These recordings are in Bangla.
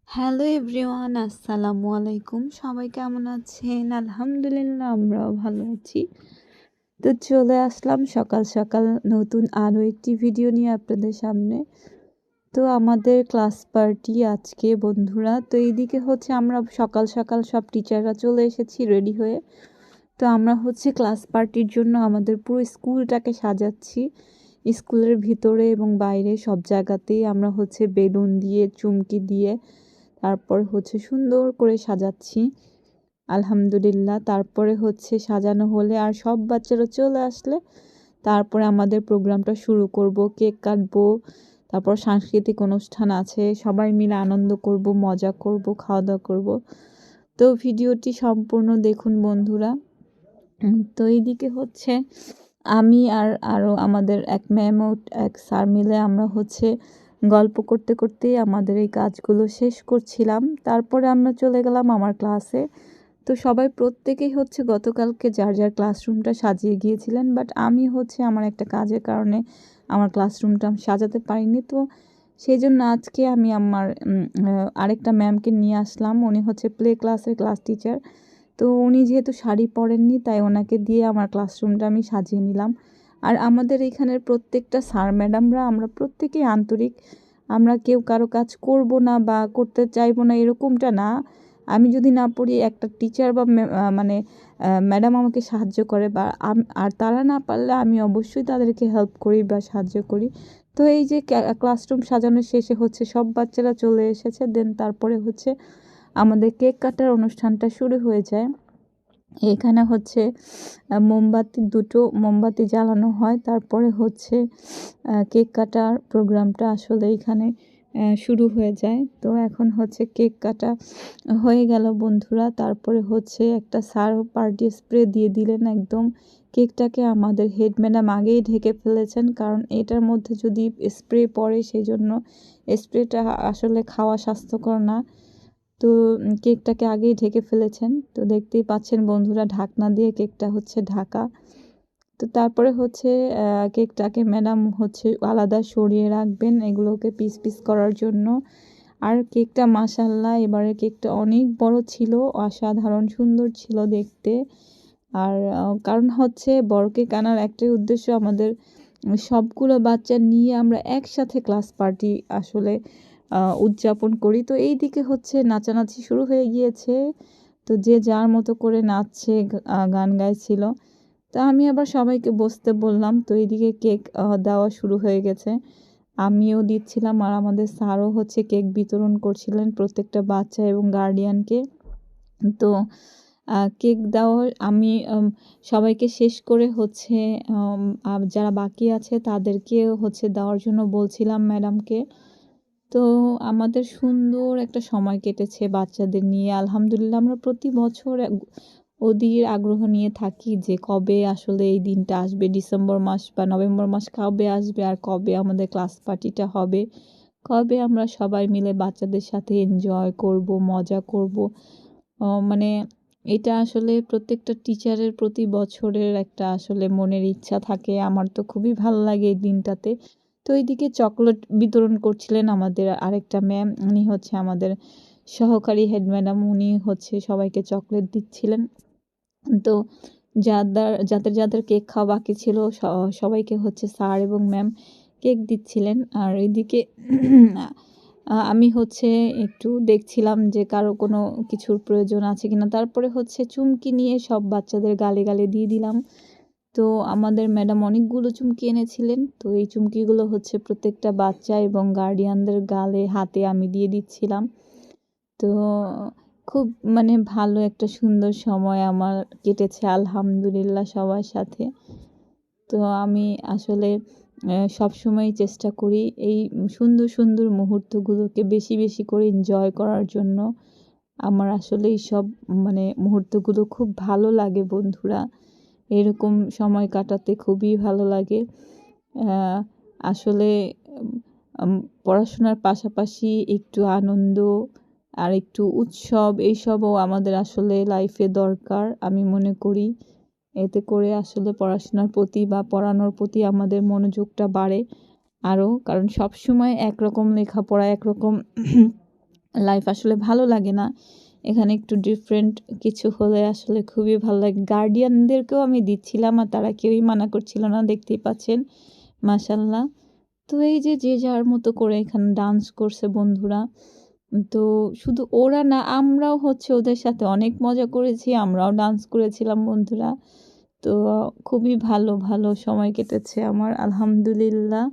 হ্যালো এভরিওয়ান, আসসালামু আলাইকুম। সবাই কেমন আছেন? আলহামদুলিল্লাহ, আমরাও ভালো আছি। তো চলে আসলাম সকাল সকাল নতুন আরও একটি ভিডিও নিয়ে আপনাদের সামনে। তো আমাদের ক্লাস পার্টি আজকে বন্ধুরা। তো এইদিকে হচ্ছে আমরা সকাল সকাল সব টিচাররা চলে এসেছি রেডি হয়ে। তো আমরা হচ্ছে ক্লাস পার্টির জন্য আমাদের পুরো স্কুলটাকে সাজাচ্ছি। স্কুলের ভিতরে এবং বাইরে সব জায়গাতেই আমরা হচ্ছে বেলুন দিয়ে, চুমকি দিয়ে তারপর হচ্ছে সুন্দর করে সাজাচ্ছি আলহামদুলিল্লাহ। তারপরে হচ্ছে সাজানো হলে আর সব বাচ্চারা চলে আসলে তারপরে আমাদের প্রোগ্রামটা শুরু করব। কেক কাটবো, তারপর সাংস্কৃতিক অনুষ্ঠান আছে, সবাই মিলে আনন্দ করব, মজা করব, খাওয়া দাওয়া করব। তো ভিডিওটি সম্পূর্ণ দেখুন বন্ধুরা। তো এইদিকে হচ্ছে আমি আর আরও আমাদের এক ম্যাম ও এক স্যার মিলে আমরা হচ্ছে গল্প করতে করতেই আমাদের এই কাজগুলো শেষ করছিলাম। তারপরে আমরা চলে গেলাম আমার ক্লাসে। তো সবাই প্রত্যেকেই হচ্ছে গতকালকে যার যার ক্লাসরুমটা সাজিয়ে গিয়েছিলেন, বাট আমি হচ্ছে আমার একটা কাজের কারণে আমার ক্লাসরুমটা সাজাতে পারিনি। তো সেই জন্য আজকে আমি আমার আরেকটা ম্যামকে নিয়ে আসলাম। উনি হচ্ছে প্লে ক্লাসের ক্লাস টিচার। তো উনি যেহেতু শাড়ি পরেননি, তাই ওনাকে দিয়ে আমার ক্লাসরুমটা আমি সাজিয়ে নিলাম। আর আমাদের এখানের প্রত্যেকটা স্যার ম্যাডামরা আমরা প্রত্যেকেই আন্তরিক। আমরা কেউ কারো কাজ করব না বা করতে চাইবো না এরকমটা না। আমি যদি না পড়ি একটা টিচার বা মানে ম্যাডাম আমাকে সাহায্য করে, বা আর তারা না পারলে আমি অবশ্যই তাদেরকে হেল্প করি বা সাহায্য করি। তো এই যে ক্লাসরুম সাজানো শেষে হচ্ছে সব বাচ্চারা চলে এসেছে, দেন তারপরে হচ্ছে আমাদের কেক কাটার অনুষ্ঠানটা শুরু হয়ে যায়। এখানে হচ্ছে দুটো মোমবাতি জ্বালানো হয়, তারপরে হচ্ছে কেক কাটার প্রোগ্রামটা আসলে এখানে শুরু হয়ে যায়। তো এখন হচ্ছে কেক কাটা হয়ে গেল বন্ধুরা। তারপরে হচ্ছে একটা স্যার পার্টি স্প্রে দিয়ে দিলেন একদম। কেকটাকে আমাদের হেড ম্যাডাম আগেই ঢেকে ফেলেছেন, কারণ এটার মধ্যে যদি স্প্রে পড়ে সেই জন্য স্প্রেটা আসলে খাওয়া স্বাস্থ্যকর না। তো কেকটাকে আগেই ঢেকে ফেলেছেন। তো দেখতেই পাচ্ছেন বন্ধুরা, ঢাকনা দিয়ে কেকটা হচ্ছে ঢাকা। তো তারপরে হচ্ছে কেকটাকে ম্যাডাম হচ্ছে আলাদা সরিয়ে রাখবেন এগুলোকে পিস পিস করার জন্য। আর কেকটা মাশাআল্লাহ এবারে কেকটা অনেক বড় ছিল, অসাধারণ সুন্দর ছিল দেখতে। আর কারণ হচ্ছে বড় কেক আনার একটাই উদ্দেশ্য, আমাদের সবগুলো বাচ্চা নিয়ে আমরা একসাথে ক্লাস পার্টি আসলে উদযাপন করি। তো এই দিকে হচ্ছে নাচানাচি শুরু হয়ে গিয়েছে। তো যে যার মতো করে নাচছে, গান গাইছিল। তা আমি আবার সবাইকে বসতে বললাম। তো এইদিকে কেক দেওয়া শুরু হয়ে গেছে, আমিও দিচ্ছিলাম আর আমাদের স্যারও হচ্ছে কেক বিতরণ করছিলেন প্রত্যেকটা বাচ্চা এবং গার্ডিয়ানকে। তো কেক দেওয়া আমি সবাইকে শেষ করে হচ্ছে যারা বাকি আছে তাদেরকেও হচ্ছে দেওয়ার জন্য বলছিলাম ম্যাডামকে। তো আমাদের সুন্দর একটা সময় কেটেছে বাচ্চাদের নিয়ে আলহামদুলিল্লাহ। আমরা প্রতি বছর অধীর আগ্রহ নিয়ে থাকি যে কবে আসলে এই দিনটা আসবে, ডিসেম্বর মাস বা নভেম্বর মাস কবে আসবে, আর কবে আমাদের ক্লাস পার্টিটা হবে, কবে আমরা সবাই মিলে বাচ্চাদের সাথে এনজয় করব, মজা করব। মানে এটা আসলে প্রত্যেকটা টিচারের প্রতি বছরের একটা আসলে মনের ইচ্ছা থাকে। আমার তো খুবই ভালো লাগে এই দিনটাতে। তো এইদিকে চকলেট বিতরণ করছিলেন আমাদের আরেকটা ম্যাম, উনি হচ্ছে আমাদের সহকারী হেড ম্যাডাম। উনি হচ্ছে সবাইকে চকলেট দিচ্ছিলেন। তো যাদের যাদের কেক খাওয়া বাকি ছিল সবাইকে হচ্ছে স্যার এবং ম্যাম কেক দিচ্ছিলেন। আর এদিকে আমি হচ্ছে একটু দেখছিলাম যে কারো কোনো কিছুর প্রয়োজন আছে কিনা। তারপরে হচ্ছে চুমকি নিয়ে সব বাচ্চাদের গালে গালে দিয়ে দিলাম। তো আমাদের ম্যাডাম অনেকগুলো চুমকি এনেছিলেন। তো এই চুমকিগুলো হচ্ছে প্রত্যেকটা বাচ্চা এবং গার্ডিয়ানদের গালে হাতে আমি দিয়ে দিচ্ছিলাম। তো খুব মানে ভালো একটা সুন্দর সময় আমার কেটেছে আলহামদুলিল্লাহ সবার সাথে। তো আমি আসলে সবসময় চেষ্টা করি এই সুন্দর সুন্দর মুহূর্তগুলোকে বেশি বেশি করে এনজয় করার জন্য। আমার আসলে এইসব মানে মুহূর্তগুলো খুব ভালো লাগে বন্ধুরা। এরকম সময় কাটাতে খুবই ভালো লাগে। আসলে পড়াশোনার পাশাপাশি একটু আনন্দ আর একটু উৎসব এইসবও আমাদের আসলে লাইফে দরকার আমি মনে করি। এতে করে আসলে পড়াশোনার প্রতি বা পড়ানোর প্রতি আমাদের মনোযোগটা বাড়ে আরও। কারণ সবসময় একরকম লেখাপড়া, একরকম লাইফ আসলে ভালো লাগে না। এখানে একটু ডিফারেন্ট কিছু হলে আসলে খুবই ভালো লাগে। গার্ডিয়ানদেরকেও আমি দিচ্ছিলাম আর তারা কেউই মানা করছিল না, দেখতেই পাচ্ছেন মাশাআল্লাহ। তো এই যে, যে যার মতো করে এখানে ডান্স করছে বন্ধুরা। তো শুধু ওরা না, আমরাও হচ্ছে ওদের সাথে অনেক মজা করেছি, আমরাও ডান্স করেছিলাম বন্ধুরা। তো খুবই ভালো, ভালো সময় কেটেছে আমার আলহামদুলিল্লাহ।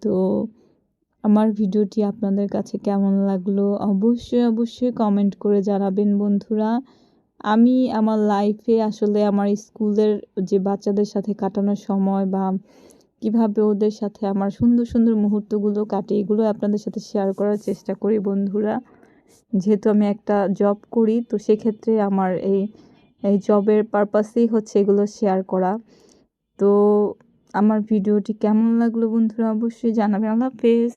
তো আমার ভিডিওটি আপনাদের কাছে কেমন লাগলো অবশ্যই, অবশ্যই কমেন্ট করে জানাবেন বন্ধুরা। আমি আমার লাইফে আসলে আমার স্কুলের যে বাচ্চাদের সাথে কাটানোর সময় বা কিভাবে ওদের সাথে আমার সুন্দর, সুন্দর মুহূর্তগুলো কাটে এগুলো আপনাদের সাথে শেয়ার করার চেষ্টা করি বন্ধুরা। যেহেতু আমি একটা জব করি, তো সেক্ষেত্রে আমার এই জবের পারপাসেই হচ্ছে এগুলো শেয়ার করা। তো আমার ভিডিওটি কেমন লাগলো বন্ধুরা অবশ্যই জানাবেন। আল্লাহ হাফেজ।